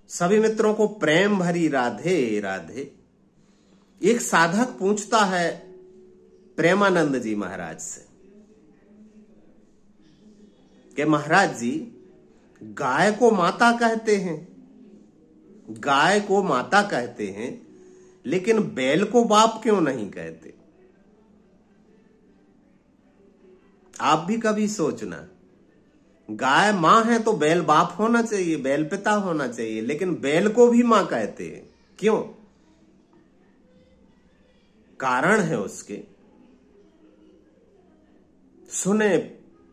सभी मित्रों को प्रेम भरी राधे राधे। एक साधक पूछता है प्रेमानंद जी महाराज से कि महाराज जी, गाय को माता कहते हैं, गाय को माता कहते हैं, लेकिन बैल को बाप क्यों नहीं कहते? आप भी कभी सोचना, गाय मां है तो बैल बाप होना चाहिए, बैल पिता होना चाहिए, लेकिन बैल को भी मां कहते हैं, क्यों? कारण है उसके। सुने,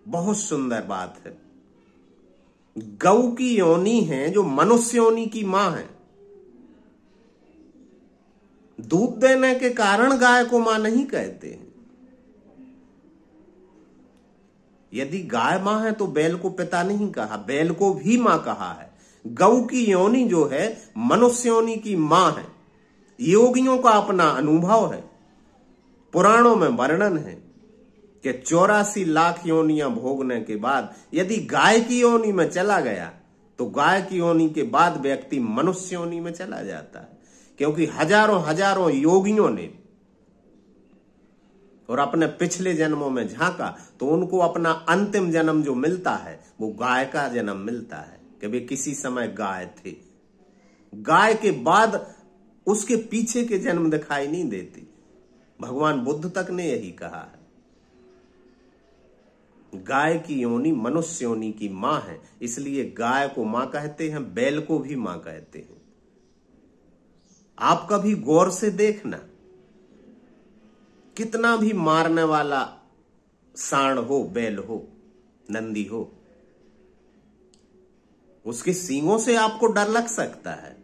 बहुत सुंदर बात है। गौ की योनि है जो मनुष्य योनि की मां है। दूध देने के कारण गाय को मां नहीं कहते हैं। यदि गाय मां है तो बैल को पिता नहीं कहा, बैल को भी मां कहा है। गौ की योनि जो है मनुष्य योनि की मां है। योगियों का अपना अनुभव है, पुराणों में वर्णन है कि 84 लाख योनियां भोगने के बाद यदि गाय की योनि में चला गया तो गाय की योनि के बाद व्यक्ति मनुष्य योनि में चला जाता है, क्योंकि हजारों हजारों योगियों ने और अपने पिछले जन्मों में झांका तो उनको अपना अंतिम जन्म जो मिलता है वो गाय का जन्म मिलता है कि वे किसी समय गाय थे। गाय के बाद उसके पीछे के जन्म दिखाई नहीं देते। भगवान बुद्ध तक ने यही कहा है। गाय की योनि मनुष्य योनि की मां है, इसलिए गाय को मां कहते हैं, बैल को भी मां कहते हैं। आप कभी गौर से देखना, कितना भी मारने वाला सांड हो, बैल हो, नंदी हो, उसके सींगों से आपको डर लग सकता है।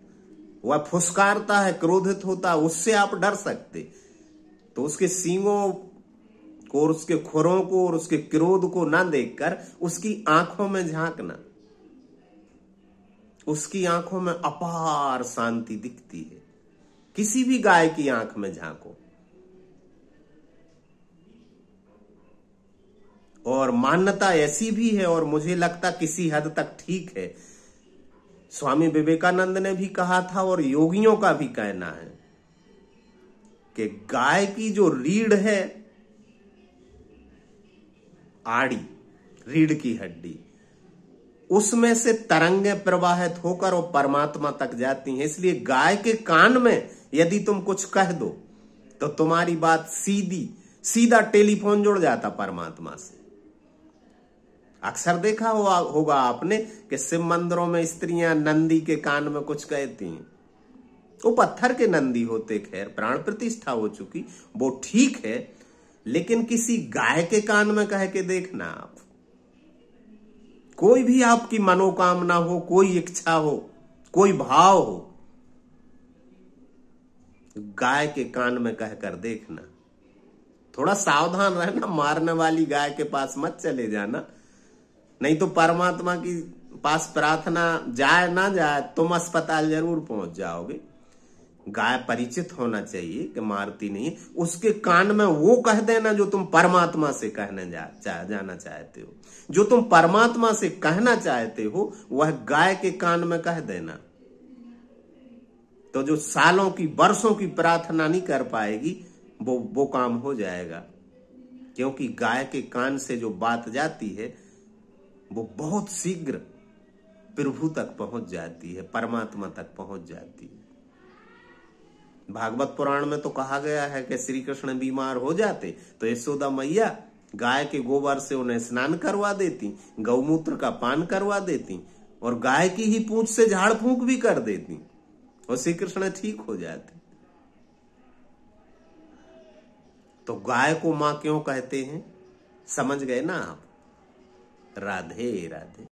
वह फुसकारता है, क्रोधित होता है, उससे आप डर सकते। तो उसके सींगों को और उसके खुरों को और उसके क्रोध को ना देखकर उसकी आंखों में झांकना। उसकी आंखों में अपार शांति दिखती है। किसी भी गाय की आंख में झांको। और मान्यता ऐसी भी है, और मुझे लगता किसी हद तक ठीक है, स्वामी विवेकानंद ने भी कहा था और योगियों का भी कहना है कि गाय की जो रीढ़ है, आड़ी, रीढ़ की हड्डी, उसमें से तरंगें प्रवाहित होकर वो परमात्मा तक जाती हैं। इसलिए गाय के कान में यदि तुम कुछ कह दो तो तुम्हारी बात सीधा टेलीफोन जुड़ जाता परमात्मा से। अक्सर देखा होगा आपने कि शिव मंदिरों में स्त्रियां नंदी के कान में कुछ कहती हैं। वो पत्थर के नंदी होते, खैर प्राण प्रतिष्ठा हो चुकी, वो ठीक है, लेकिन किसी गाय के कान में कह के देखना आप। कोई भी आपकी मनोकामना हो, कोई इच्छा हो, कोई भाव हो, गाय के कान में कहकर देखना। थोड़ा सावधान रहना, मारने वाली गाय के पास मत चले जाना, नहीं तो परमात्मा की पास प्रार्थना जाए ना जाए तुम अस्पताल जरूर पहुंच जाओगे। गाय परिचित होना चाहिए कि मारती नहीं। उसके कान में वो कह देना जो तुम परमात्मा से कहने जाना चाहते हो। जो तुम परमात्मा से कहना चाहते हो वह गाय के कान में कह देना, तो जो सालों की वर्षों की प्रार्थना नहीं कर पाएगी वो काम हो जाएगा। क्योंकि गाय के कान से जो बात जाती है वो बहुत शीघ्र प्रभु तक पहुंच जाती है, परमात्मा तक पहुंच जाती है। भागवत पुराण में तो कहा गया है कि श्री कृष्ण बीमार हो जाते तो यशोदा मैया गाय के गोबर से उन्हें स्नान करवा देती, गौमूत्र का पान करवा देती और गाय की ही पूंछ से झाड़ फूंक भी कर देती और श्री कृष्ण ठीक हो जाते। तो गाय को मां क्यों कहते हैं, समझ गए ना आप? राधे राधे।